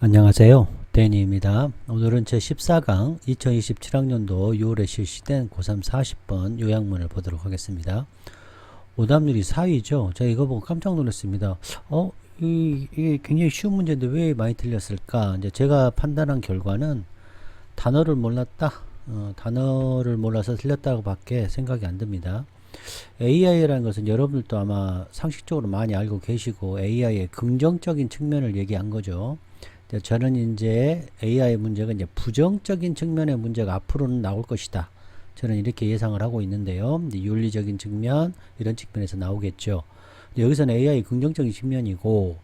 안녕하세요. 데니입니다. 오늘은 제14강 2027학년도 6월에 실시된 고3 40번 요약문을 보도록 하겠습니다. 오답률이 4위죠. 제가 이거 보고 깜짝 놀랐습니다. 이게 굉장히 쉬운 문제인데 왜 많이 틀렸을까? 이제 제가 판단한 결과는 단어를 몰랐다. 단어를 몰라서 틀렸다고 밖에 생각이 안 듭니다. AI라는 것은 여러분들도 아마 상식적으로 많이 알고 계시고 AI의 긍정적인 측면을 얘기한 거죠. 저는 이제 AI 문제가 이제 부정적인 측면의 문제가 앞으로는 나올 것이다. 저는 이렇게 예상을 하고 있는데요. 이제 윤리적인 측면, 이런 측면에서 나오겠죠. 여기서는 AI 긍정적인 측면이고,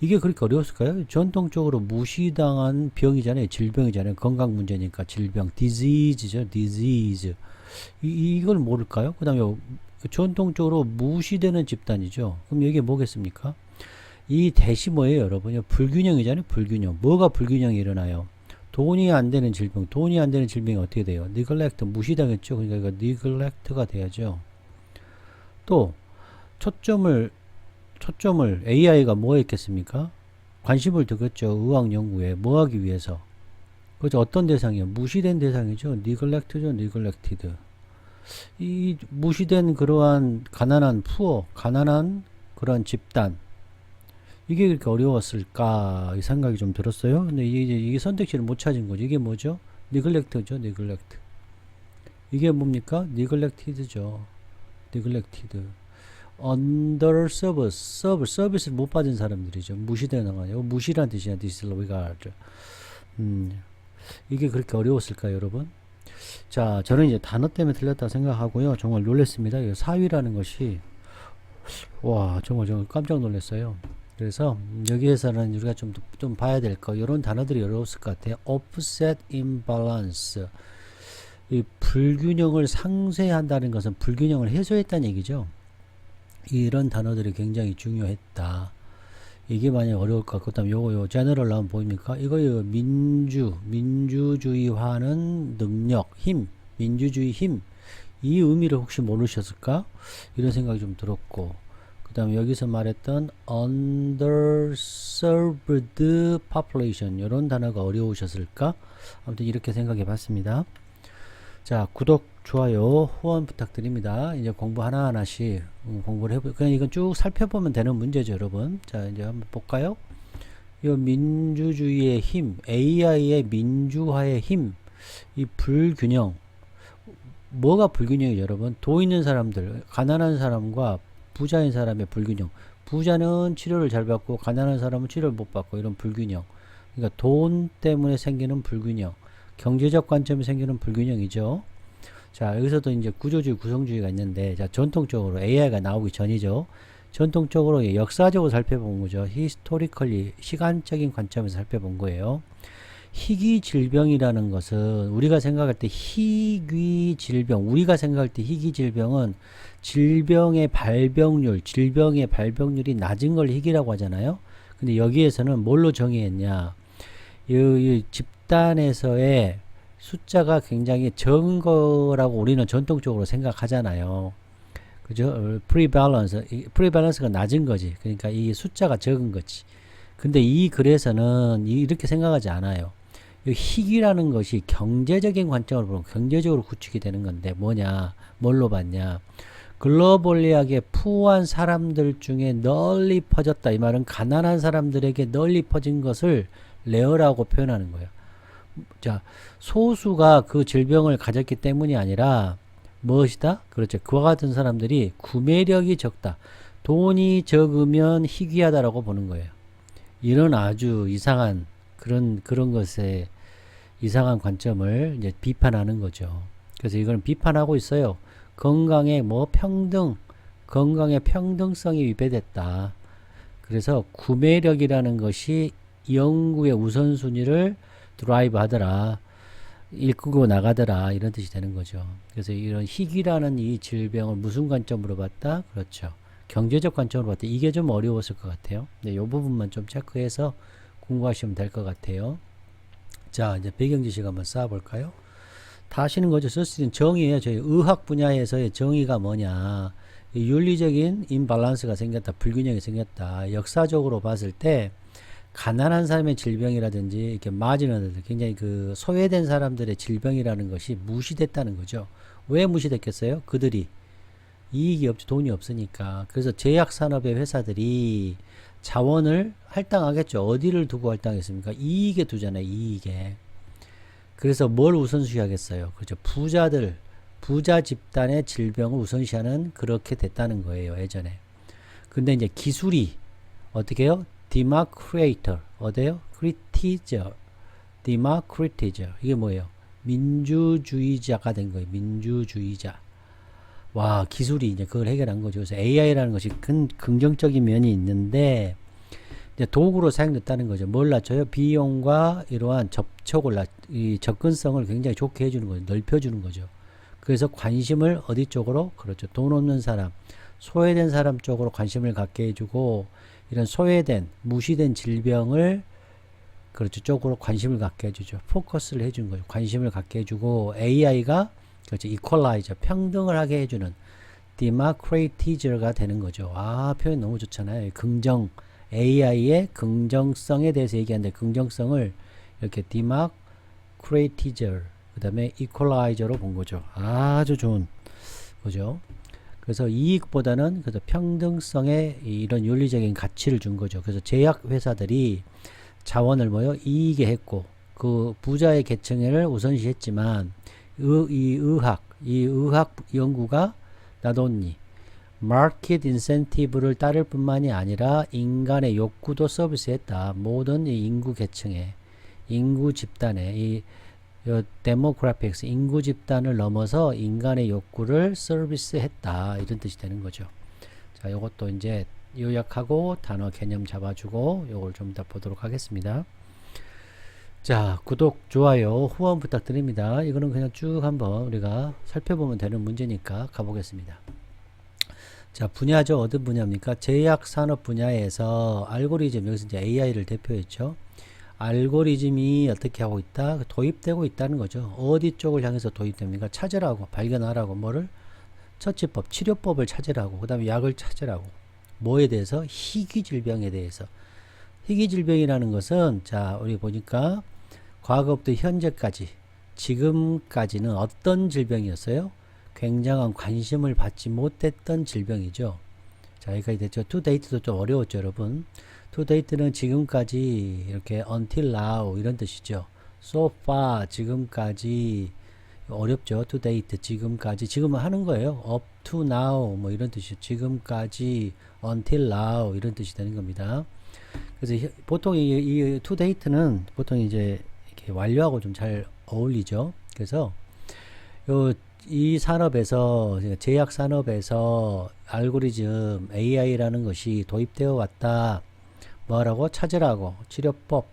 이게 그렇게 어려웠을까요? 전통적으로 무시당한 병이잖아요. 질병이잖아요. 건강 문제니까 질병, disease죠. disease. 이걸 모를까요? 그 다음에 전통적으로 무시되는 집단이죠. 그럼 여기에 뭐겠습니까? 이 대시 뭐예요, 여러분요? 불균형이잖아요, 불균형. 뭐가 불균형이 일어나요? 돈이 안 되는 질병. 돈이 안 되는 질병이 어떻게 돼요? neglect, 무시당했죠. 그러니까 이거 neglect가 돼야죠. 또, 초점을 AI가 뭐 했겠습니까? 관심을 두겠죠. 의학 연구에. 뭐 하기 위해서? 그죠? 어떤 대상이에요? 무시된 대상이죠. neglect죠, neglected. 이 무시된 그러한 가난한 가난한 그러한 집단. 이게 그렇게 어려웠을까 이 생각이 좀 들었어요. 근데 이게 선택지를 못 찾은 거죠. 이게 뭐죠? neglect죠, neglect. 이게 뭡니까? neglected죠. neglected. underserved, 서비스를 못 받은 사람들이죠. 무시되는 거 아니에요. 무시란 뜻이야, disregard. 이게 그렇게 어려웠을까요, 여러분? 자, 저는 이제 단어 때문에 틀렸다 생각하고요. 정말 놀랐습니다. 이 사위라는 것이 와, 정말 깜짝 놀랐어요. 그래서 여기에서는 우리가 좀 봐야 될 거, 이런 단어들이 어려웠을 것 같아요. offset imbalance. 이 불균형을 상쇄한다는 것은 불균형을 해소했다는 얘기죠. 이런 단어들이 굉장히 중요했다. 이게 만약 어려울 것 같고, 그다음 요거 제너럴 나오면 보입니까? 이거요, 민주주의화는 능력, 힘, 민주주의 힘. 이 의미를 혹시 모르셨을까? 이런 생각이 좀 들었고, 그 다음에 여기서 말했던 underserved population, 이런 단어가 어려우셨을까? 아무튼 이렇게 생각해 봤습니다. 자, 구독, 좋아요, 후원 부탁드립니다. 이제 공부 하나하나씩 공부를 해보, 그냥 이건 쭉 살펴보면 되는 문제죠, 여러분. 자, 이제 한번 볼까요? 이 민주주의의 힘, AI의 민주화의 힘, 이 불균형. 뭐가 불균형이죠, 여러분? 돈 있는 사람들, 가난한 사람과 부자인 사람의 불균형. 부자는 치료를 잘 받고 가난한 사람은 치료를 못 받고, 이런 불균형. 그러니까 돈 때문에 생기는 불균형, 경제적 관점에 생기는 불균형이죠. 자, 여기서도 이제 구조주의, 구성주의가 있는데, 자, 전통적으로 AI가 나오기 전이죠. 전통적으로 역사적으로 살펴본 거죠. historically, 시간적인 관점에서 살펴본 거예요. 희귀 질병이라는 것은 우리가 생각할 때 희귀 질병, 우리가 생각할 때 희귀 질병은 질병의 발병률이 낮은 걸 희귀라고 하잖아요. 근데 여기에서는 뭘로 정의했냐? 이 집단에서의 숫자가 굉장히 적은 거라고 우리는 전통적으로 생각하잖아요. 그죠? 프리밸런스가 낮은 거지. 그러니까 이 숫자가 적은 거지. 근데 이 글에서는 이렇게 생각하지 않아요. 이 희귀라는 것이 경제적인 관점으로 보면 경제적으로 구축이 되는 건데, 뭘로 봤냐? 글로벌리하게 부유한 사람들 중에 널리 퍼졌다. 이 말은 가난한 사람들에게 널리 퍼진 것을 레어라고 표현하는 거예요. 자, 소수가 그 질병을 가졌기 때문이 아니라 무엇이다? 그렇죠. 그와 같은 사람들이 구매력이 적다. 돈이 적으면 희귀하다라고 보는 거예요. 이런 아주 이상한 그런 것에 이상한 관점을 이제 비판하는 거죠. 그래서 이걸 비판하고 있어요. 건강의 평등성이 위배됐다. 그래서 구매력이라는 것이 연구의 우선순위를 드라이브 하더라. 이끌고 나가더라. 이런 뜻이 되는 거죠. 그래서 이런 희귀라는 이 질병을 무슨 관점으로 봤다? 그렇죠. 경제적 관점으로 봤다. 이게 좀 어려웠을 것 같아요. 네, 이 부분만 좀 체크해서 공부하시면 될 것 같아요. 자, 이제 배경 지식 한번 쌓아볼까요? 다 아시는 거죠. 쓸 정의예요. 저희 의학 분야에서의 정의가 뭐냐. 윤리적인 임밸런스가 생겼다. 불균형이 생겼다. 역사적으로 봤을 때 가난한 사람의 질병이라든지 이렇게 마지노들 굉장히 그 소외된 사람들의 질병이라는 것이 무시됐다는 거죠. 왜 무시됐겠어요? 그들이 이익이 없죠. 돈이 없으니까. 그래서 제약산업의 회사들이 자원을 할당하겠죠. 어디를 두고 할당했습니까? 이익에 두잖아요. 이익에. 그래서 뭘 우선시 하겠어요? 그렇죠. 부자 집단의 질병을 우선시하는 그렇게 됐다는 거예요. 예전에. 근데 이제 기술이 어떻게 해요? Democrator. 어때요? Critizer. Democratizer. 이게 뭐예요? 민주주의자가 된 거예요. 민주주의자. 와, 기술이 이제 그걸 해결한 거죠. 그래서 AI라는 것이 긍정적인 면이 있는데, 이제 도구로 사용됐다는 거죠. 뭘 낮춰요? 비용과 이러한 이 접근성을 굉장히 좋게 해주는 거죠. 넓혀주는 거죠. 그래서 관심을 어디 쪽으로? 그렇죠. 돈 없는 사람, 소외된 사람 쪽으로 관심을 갖게 해주고, 이런 소외된, 무시된 질병을 그렇죠. 쪽으로 관심을 갖게 해주죠. 포커스를 해주는 거죠. 관심을 갖게 해주고, AI가 그렇죠. 이퀄라이저, 평등을 하게 해주는 디마크레이티저가 되는 거죠. 아, 표현 너무 좋잖아요. AI의 긍정성에 대해서 얘기하는데, 긍정성을 이렇게 디마크레이티저, 그 다음에 이퀄라이저로 본 거죠. 아주 좋은 거죠. 그래서 이익보다는 그래서 평등성에 이런 윤리적인 가치를 준 거죠. 그래서 제약회사들이 자원을 이익에 했고, 그 부자의 계층을 우선시했지만, 이 의학 연구가 나돈니 마켓 인센티브를 따를 뿐만이 아니라 인간의 욕구도 서비스했다. 모든 이 인구 계층의 인구 집단의 이 데모그래픽스 인구 집단을 넘어서 인간의 욕구를 서비스했다. 이런 뜻이 되는 거죠. 자, 요것도 이제 요약하고 단어 개념 잡아주고 요걸 좀 더 보도록 하겠습니다. 자, 구독, 좋아요, 후원 부탁드립니다. 이거는 그냥 쭉 한번 우리가 살펴보면 되는 문제니까 가보겠습니다. 자, 분야죠. 어떤 분야입니까? 제약산업 분야에서 알고리즘, 여기서 이제 AI를 대표했죠. 알고리즘이 어떻게 하고 있다? 도입되고 있다는 거죠. 어디 쪽을 향해서 도입됩니까? 찾으라고, 발견하라고, 뭐를? 처치법, 치료법을 찾으라고, 그 다음에 약을 찾으라고. 뭐에 대해서? 희귀질병에 대해서. 희귀질병이라는 것은, 자, 우리 보니까, 과거부터 현재까지, 지금까지는 어떤 질병이었어요? 굉장한 관심을 받지 못했던 질병이죠. 자, 여기까지 됐죠. to date도 좀 어려웠죠, 여러분. to date는 지금까지, 이렇게 until now, 이런 뜻이죠. so far, 지금까지, 어렵죠. to date, 지금까지. 지금은 하는 거예요. up to now, 뭐 이런 뜻이죠. 지금까지, until now, 이런 뜻이 되는 겁니다. 그래서 보통 이 to date는 보통 이제 이렇게 완료하고 좀 잘 어울리죠. 그래서 이 산업에서, 제약 산업에서 알고리즘 AI라는 것이 도입되어 왔다. 뭐라고? 찾으라고. 치료법,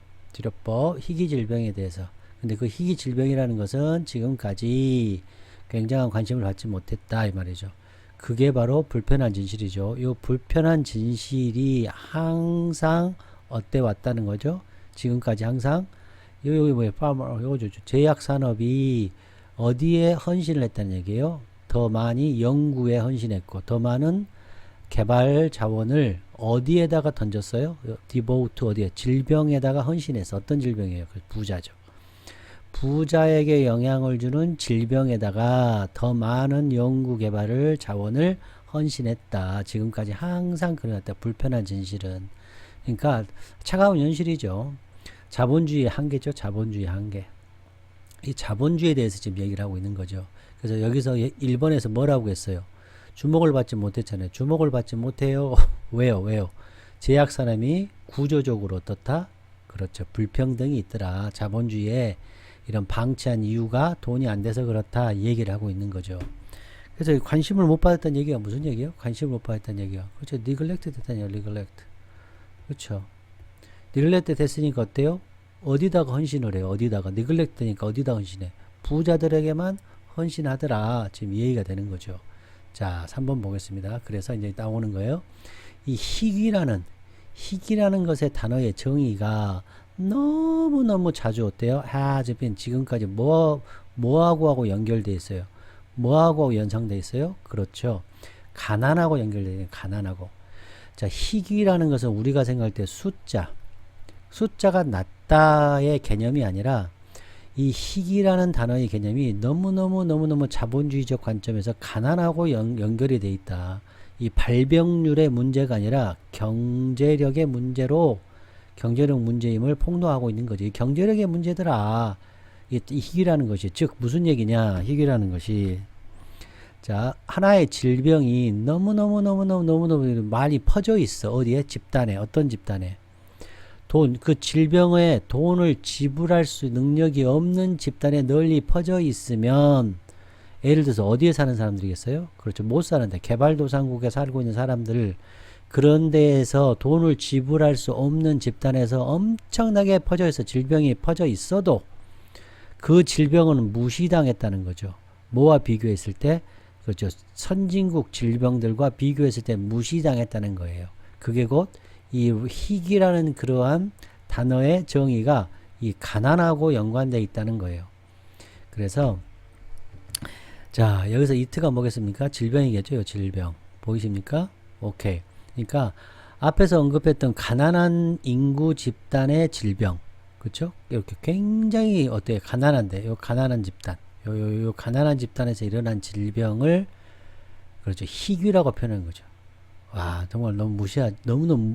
희귀질병에 대해서. 근데 그 희귀질병이라는 것은 지금까지 굉장한 관심을 받지 못했다. 이 말이죠. 그게 바로 불편한 진실이죠. 이 불편한 진실이 항상 어때 왔다는 거죠. 지금까지 항상 요거 뭐예요? 요거죠. 제약 산업이 어디에 헌신을 했다는 얘기예요. 더 많이 연구에 헌신했고 더 많은 개발 자원을 어디에다가 던졌어요? 디보트 어디에? 질병에다가 헌신해서. 어떤 질병이에요? 부자죠. 부자에게 영향을 주는 질병에다가 더 많은 연구 개발을 자원을 헌신했다. 지금까지 항상 그래왔다. 불편한 진실은. 그러니까 차가운 현실이죠. 자본주의의 한계죠. 자본주의 한계. 이 자본주의에 대해서 지금 얘기를 하고 있는 거죠. 그래서 여기서 1번에서 뭐라고 했어요? 주목을 받지 못했잖아요. 주목을 받지 못해요. 왜요? 제약 사람이 구조적으로 어떻다? 그렇죠. 불평등이 있더라. 자본주의에 이런 방치한 이유가 돈이 안 돼서 그렇다. 이 얘기를 하고 있는 거죠. 그래서 관심을 못 받았다는 얘기가 무슨 얘기예요? 관심을 못 받았다는 얘기가. 그렇죠. neglect 됐다니요. neglect. 그렇죠. neglect 됐으니까 어때요? 어디다가 헌신을 해요? 어디다가? neglect 되니까 어디다 헌신해? 부자들에게만 헌신하더라. 지금 이 얘기가 되는 거죠. 자, 3번 보겠습니다. 그래서 이제 나오는 거예요. 이 희귀라는 것의 단어의 정의가 너무너무 자주 어때요? has been 지금까지 뭐하고 연결되어 있어요? 뭐하고 연상되어 있어요? 그렇죠. 가난하고 연결되어 있어요. 가난하고. 자, 희귀라는 것은 우리가 생각할 때 숫자가 낮다의 개념이 아니라 이 희귀라는 단어의 개념이 너무너무 자본주의적 관점에서 가난하고 연결이 돼 있다. 이 발병률의 문제가 아니라 경제력의 문제로 경제력 문제임을 폭로하고 있는 거지. 경제력의 문제더라. 이 희귀라는 것이. 즉 무슨 얘기냐. 희귀라는 것이. 자, 하나의 질병이 너무너무 많이 퍼져 있어. 어디에? 집단에. 어떤 집단에? 그 질병에 돈을 지불할 수 능력이 없는 집단에 널리 퍼져 있으면 예를 들어서 어디에 사는 사람들이겠어요? 그렇죠. 못 사는데 개발도상국에 살고 있는 사람들 그런 데에서 돈을 지불할 수 없는 집단에서 엄청나게 퍼져 있어. 질병이 퍼져 있어도 그 질병은 무시당했다는 거죠. 뭐와 비교했을 때? 그렇죠. 선진국 질병들과 비교했을 때 무시당했다는 거예요. 그게 곧 이 희귀라는 그러한 단어의 정의가 이 가난하고 연관되어 있다는 거예요. 그래서 자, 여기서 이트가 뭐겠습니까? 질병이겠죠. 질병. 보이십니까? 오케이. 그러니까 앞에서 언급했던 가난한 인구 집단의 질병. 그렇죠? 이렇게 굉장히 어때요? 가난한데. 요 가난한 집단. 요 가난한 집단에서 일어난 질병을 그렇죠. 희귀라고 표현하는 거죠. 와, 정말 너무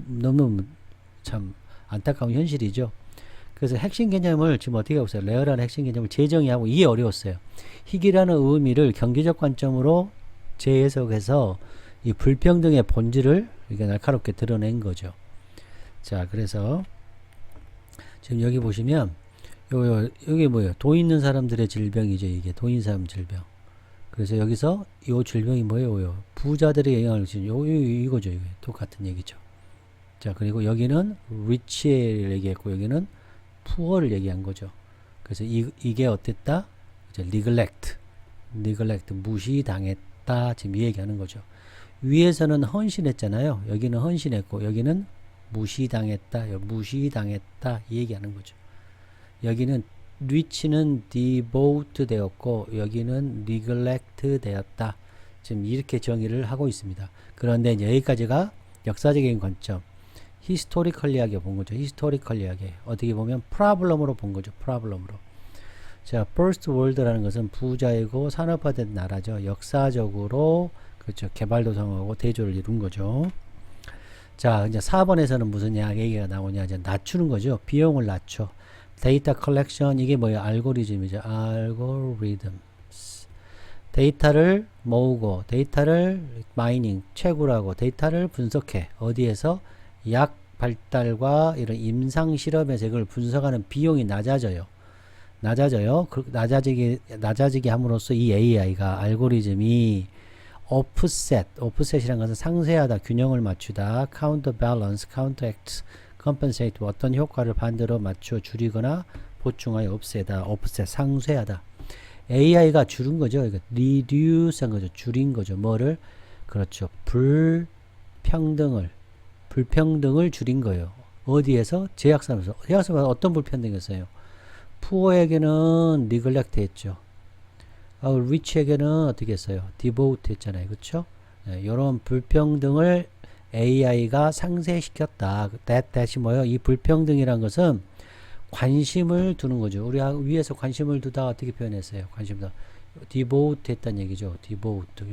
너무 참 안타까운 현실이죠. 그래서 핵심 개념을 지금 어떻게 하고 있어요? 레어라는 핵심 개념을 재정의하고 이게 어려웠어요. 희귀라는 의미를 경제적 관점으로 재해석해서 이 불평등의 본질을 이렇게 날카롭게 드러낸 거죠. 자, 그래서 지금 여기 보시면 여기 뭐예요? 돈 있는 사람들의 질병이죠. 이게 돈 있는 사람 질병. 그래서 여기서 요 질병이 뭐예요? 부자들의 영향을 주는 이거죠. 이거 똑같은 얘기죠. 자, 그리고 여기는 rich를 얘기했고 여기는 poor를 얘기한 거죠. 그래서 이게 어땠다? 이제 neglect 무시당했다. 지금 이 얘기하는 거죠. 위에서는 헌신했잖아요. 여기는 헌신했고 여기는 무시당했다. 무시당했다. 이 얘기하는 거죠. 여기는 rich는 devote 되었고 여기는 neglect 되었다. 지금 이렇게 정의를 하고 있습니다. 그런데 이제 여기까지가 역사적인 관점, historically하게 본 거죠. historically하게 어떻게 보면 problem으로 본 거죠. problem으로. 자, first world라는 것은 부자이고 산업화된 나라죠. 역사적으로 그렇죠. 개발도상국하고 대조를 이룬 거죠. 자, 이제 4번에서는 무슨 얘기가 나오냐? 이제 낮추는 거죠. 비용을 낮춰. 데이터 컬렉션 이게 뭐예요? 알고리즘이죠. 알고리즘. 데이터를 모으고 데이터를 마이닝 채굴하고 데이터를 분석해. 어디에서? 약 발달과 이런 임상 실험에서 이걸 분석하는 비용이 낮아져요. 낮아지게 함으로써 이 AI가 알고리즘이 오프셋이라는 것은 상쇄하다, 균형을 맞추다, counterbalance, counteract, compensate 어떤 효과를 반대로 맞춰 줄이거나 보충하여 없애다, offset 상쇄하다. AI가 줄인 거죠. reduce한 거죠. 줄인 거죠. 뭐를? 그렇죠. 불평등을 줄인 거예요. 어디에서? 제약산업에서. 제약산업에서 어떤 불평등이었어요? poor에게는 neglect 했죠. rich에게는 어떻게 했어요? devote 했잖아요. 그렇죠? 이런 불평등을 AI가 상쇄시켰다. that이 뭐예요? 이 불평등이란 것은 관심을 두는 거죠. 우리가 위에서 관심을 두다 어떻게 표현했어요? 관심 두다. devote 했다는 얘기죠. devote.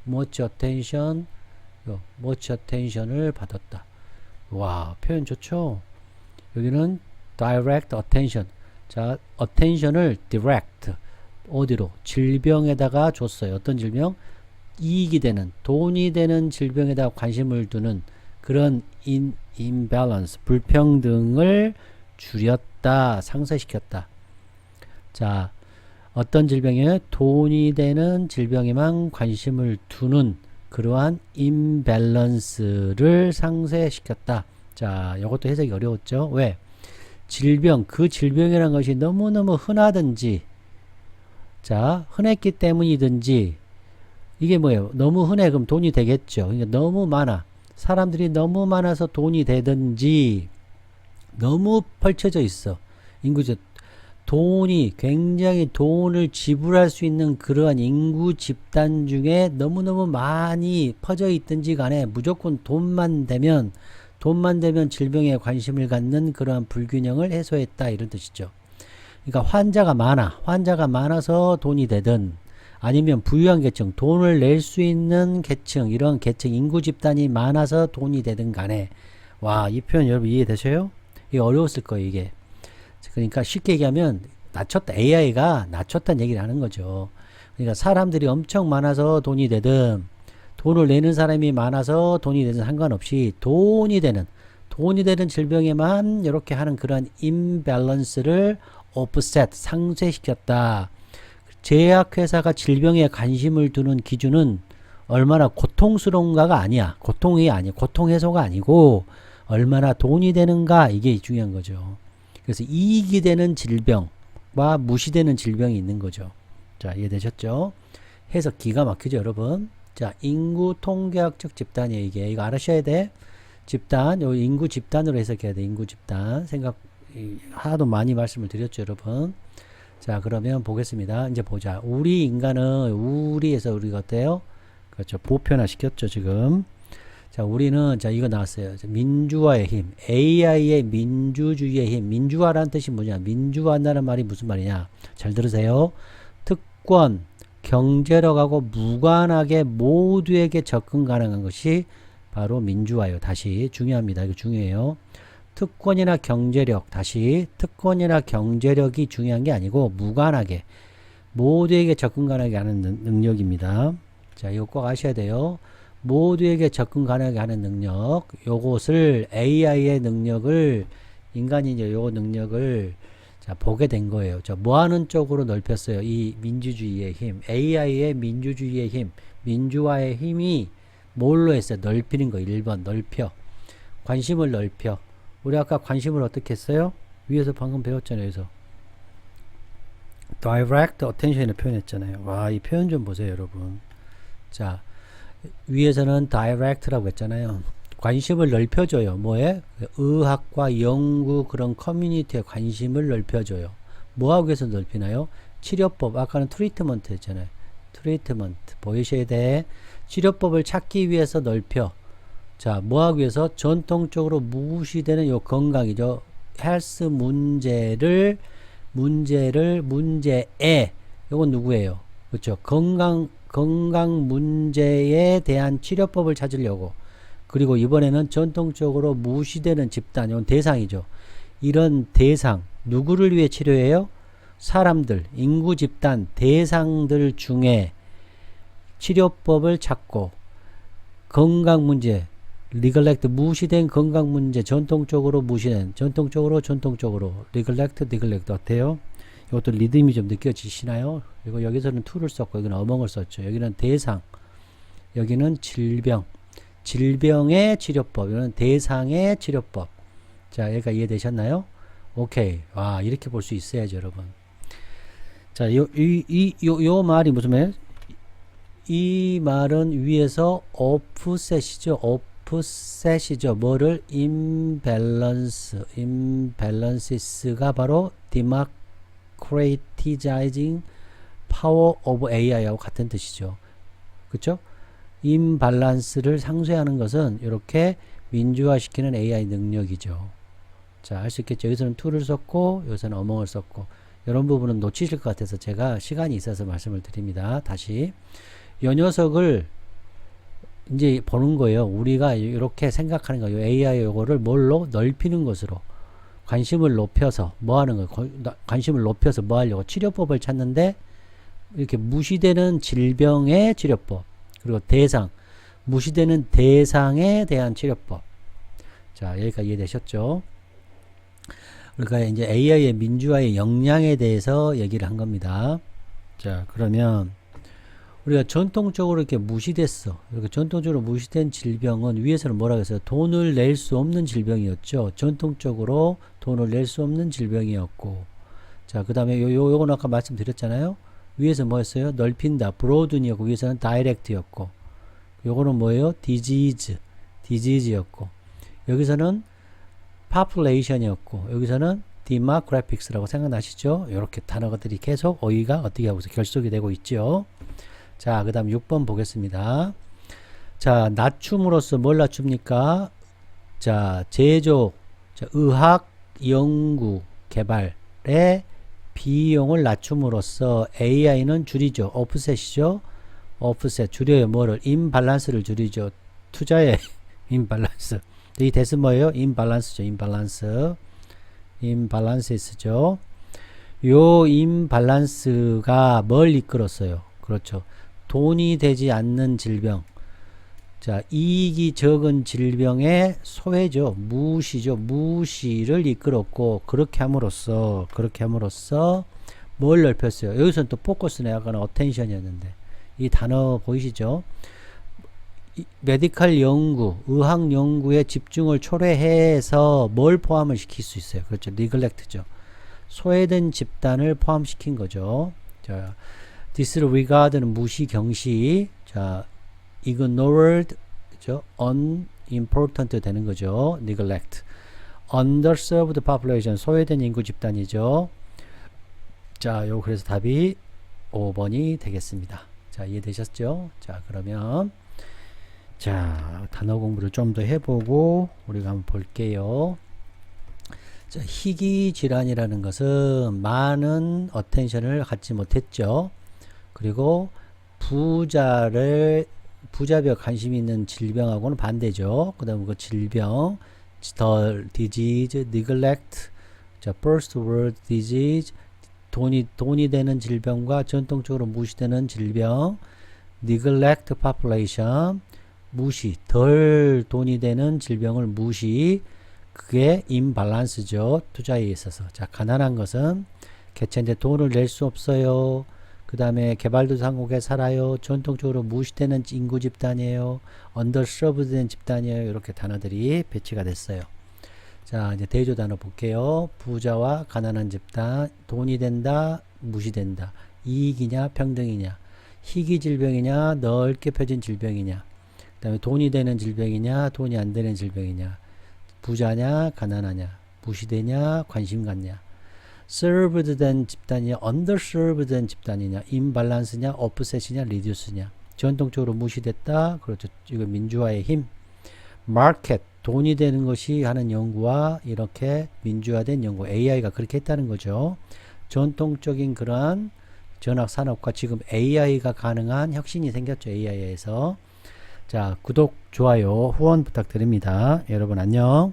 much attention, much attention을 받았다. 와, 표현 좋죠? 여기는 direct attention. 자, attention을 direct. 어디로? 질병에다가 줬어요. 어떤 질병? 이익이 되는, 돈이 되는 질병에다가 관심을 두는 그런 imbalance, 불평등을 줄였다, 상쇄시켰다. 자, 어떤 질병에 돈이 되는 질병에만 관심을 두는 그러한 imbalance를 상쇄시켰다. 자, 이것도 해석이 어려웠죠. 왜? 질병, 그 질병이라는 것이 너무너무 흔하든지, 자, 흔했기 때문이든지, 이게 뭐예요? 너무 흔해, 그럼 돈이 되겠죠. 그러니까 너무 많아. 사람들이 너무 많아서 돈이 되든지, 너무 펼쳐져 있어. 인구적 돈이 굉장히 돈을 지불할 수 있는 그러한 인구 집단 중에 너무너무 많이 퍼져 있든지 간에 무조건 돈만 되면 돈만 되면 질병에 관심을 갖는 그러한 불균형을 해소했다 이런 뜻이죠. 그러니까 환자가 많아서 돈이 되든 아니면 부유한 계층, 돈을 낼 수 있는 계층, 이런 계층 인구 집단이 많아서 돈이 되든 간에, 와, 이 표현 여러분 이해되셔요? 이게 어려웠을 거예요, 이게. 그러니까 쉽게 얘기하면 AI가 낮췄다는 얘기를 하는 거죠. 그러니까 사람들이 엄청 많아서 돈이 되든 돈을 내는 사람이 많아서 돈이 되든 상관없이 돈이 되는 질병에만 이렇게 하는 그런 임밸런스를 offset, 상쇄시켰다. 제약회사가 질병에 관심을 두는 기준은 얼마나 고통스러운가가 아니야. 고통 해소가 아니고 얼마나 돈이 되는가, 이게 중요한 거죠. 그래서 이익이 되는 질병과 무시되는 질병이 있는 거죠. 자, 이해되셨죠? 해석 기가 막히죠, 여러분? 자, 인구 통계학적 집단이에요, 이게. 이거 알아셔야 돼. 집단, 요 인구 집단으로 해석해야 돼, 인구 집단. 하도 많이 말씀을 드렸죠, 여러분? 자, 그러면 보겠습니다. 이제 보자. 우리 인간은, 우리에서 우리가 어때요? 그렇죠. 보편화 시켰죠, 지금. 자, 우리는, 자, 이거 나왔어요. 민주화의 힘. AI의 민주주의의 힘. 민주화라는 뜻이 뭐냐? 민주화한다는 말이 무슨 말이냐? 잘 들으세요. 특권, 경제력하고 무관하게 모두에게 접근 가능한 것이 바로 민주화예요. 다시 중요합니다. 이거 중요해요. 특권이나 경제력, 다시 특권이나 경제력이 중요한 게 아니고 무관하게 모두에게 접근 가능하게 하는 능력입니다. 자, 이거 꼭 아셔야 돼요. 모두에게 접근 가능하게 하는 능력, 요것을 AI의 능력을, 인간이 이제 요 능력을 자, 보게 된 거예요. 자, 뭐 하는 쪽으로 넓혔어요? 이 민주주의의 힘, AI의 민주주의의 힘, 민주화의 힘이 뭘로 했어요? 넓히는 거. 1번 넓혀. 관심을 넓혀. 우리 아까 관심을 어떻게 했어요? 위에서 방금 배웠잖아요. 여기서 direct attention을 표현했잖아요. 와, 이 표현 좀 보세요, 여러분. 자, 위에서는 direct라고 했잖아요. 관심을 넓혀줘요. 뭐에? 의학과 연구 그런 커뮤니티에 관심을 넓혀줘요. 뭐하고 해서 넓히나요? 치료법. 아까는 트리트먼트 했잖아요. 트리트먼트. 보이셔야 돼. 치료법을 찾기 위해서 넓혀. 자, 뭐하기 위해서? 전통적으로 무시되는 요 건강이죠. 헬스 문제에, 요건 누구예요? 그렇죠. 건강 문제에 대한 치료법을 찾으려고. 그리고 이번에는 전통적으로 무시되는 집단, 이건 대상이죠. 이런 대상, 누구를 위해 치료해요? 사람들, 인구 집단, 대상들 중에 치료법을 찾고, 건강 문제, neglect, 무시된 건강 문제, 전통적으로 neglect 어때요? 이것도 리듬이 좀 느껴지시나요? 그리고 여기서는 to를 썼고 여기는 among을 썼죠. 여기는 대상, 여기는 질병의 치료법, 이거는 대상의 치료법. 자, 여기가 이해되셨나요? 오케이. 와, 이렇게 볼 수 있어야죠, 여러분. 자, 요 말이 무슨 말이에요? 이 말은 위에서 offset이죠. 뭐를? imbalances가 바로 democratizing power of AI하고 같은 뜻이죠. 그쵸? 임밸런스를 상쇄하는 것은 이렇게 민주화시키는 AI 능력이죠. 자, 알 수 있겠죠? 여기서는 to를 썼고 여기서는 among을 썼고, 이런 부분은 놓치실 것 같아서 제가 시간이 있어서 말씀을 드립니다. 다시 이 녀석을 이제 보는 거예요. 우리가 이렇게 생각하는 거예요. AI 요거를 뭘로? 넓히는 것으로. 관심을 높여서 뭐 하는 거예요? 관심을 높여서 뭐 하려고? 치료법을 찾는데, 이렇게 무시되는 질병의 치료법, 그리고 대상, 무시되는 대상에 대한 치료법. 자, 여기까지 이해되셨죠? 그러니까 이제 AI의 민주화의 역량에 대해서 얘기를 한 겁니다. 자, 그러면 우리가 전통적으로 이렇게 무시됐어. 이렇게 전통적으로 무시된 질병은 위에서는 뭐라고 했어요? 돈을 낼 수 없는 질병이었죠. 전통적으로 돈을 낼 수 없는 질병이었고. 자, 그 다음에 요건 아까 말씀드렸잖아요. 위에서 뭐였어요? 넓힌다. broaden이었고, 위에서는 direct였고. 요거는 뭐예요? disease였고. 여기서는 population이었고, 여기서는 demographics라고 생각나시죠? 이렇게 단어들이 계속 어휘가 어떻게 하고 있어? 결속이 되고 있죠. 자, 그 다음 6번 보겠습니다. 자, 낮춤으로써 뭘 낮춥니까? 자, 제조, 자, 의학 연구 개발의 비용을 낮춤으로써 AI는 줄이죠. 오프셋이죠. 오프셋 줄여요. 뭐를? 임발란스를 줄이죠. 투자의 임발란스. 이 대스 뭐예요? 임발란스죠. 임발란스. 임발란스에 쓰죠. 요 임발란스가 뭘 이끌었어요? 그렇죠. 돈이 되지 않는 질병. 자, 이익이 적은 질병의 소외죠. 무시죠. 무시를 이끌었고, 그렇게 함으로써 뭘 넓혔어요? 여기서는 또 포커스는 약간 어텐션이었는데, 이 단어 보이시죠? 메디컬 연구, 의학 연구에 집중을 초래해서 뭘 포함을 시킬 수 있어요? 그렇죠. neglect죠. 소외된 집단을 포함시킨 거죠. 자, disregard는 무시, 경시. 자, ignored, 그죠? unimportant 되는 거죠. neglect. underserved population, 소외된 인구 집단이죠. 자, 요 그래서 답이 5번이 되겠습니다. 자, 이해되셨죠? 자, 그러면 자, 단어 공부를 좀 더 해보고 우리가 한번 볼게요. 자, 희귀 질환이라는 것은 많은 어텐션을 갖지 못했죠. 그리고 부자별 관심 있는 질병하고는 반대죠. 그 다음에 그 질병, the disease, neglect, 자, first world disease, 돈이 되는 질병과 전통적으로 무시되는 질병, neglect population, 무시, 덜 돈이 되는 질병을 무시, 그게 임밸런스죠. 투자에 있어서. 자, 가난한 것은 개체인데 돈을 낼 수 없어요. 그 다음에 개발도상국에 살아요. 전통적으로 무시되는 인구 집단이에요. 언더서브된 집단이에요. 이렇게 단어들이 배치가 됐어요. 자, 이제 대조 단어 볼게요. 부자와 가난한 집단, 돈이 된다, 무시된다. 이익이냐, 평등이냐, 희귀 질병이냐, 넓게 펴진 질병이냐, 그 다음에 돈이 되는 질병이냐, 돈이 안 되는 질병이냐, 부자냐, 가난하냐, 무시되냐, 관심 갖냐, served 된 집단이냐, underserved 된 집단이냐, imbalance냐, offset이냐, reduce냐. 전통적으로 무시됐다. 그렇죠. 이거 민주화의 힘. market, 돈이 되는 것이 하는 연구와 이렇게 민주화된 연구, AI가 그렇게 했다는 거죠. 전통적인 그러한 전학 산업과 지금 AI가 가능한 혁신이 생겼죠. AI에서. 자, 구독, 좋아요, 후원 부탁드립니다. 여러분 안녕.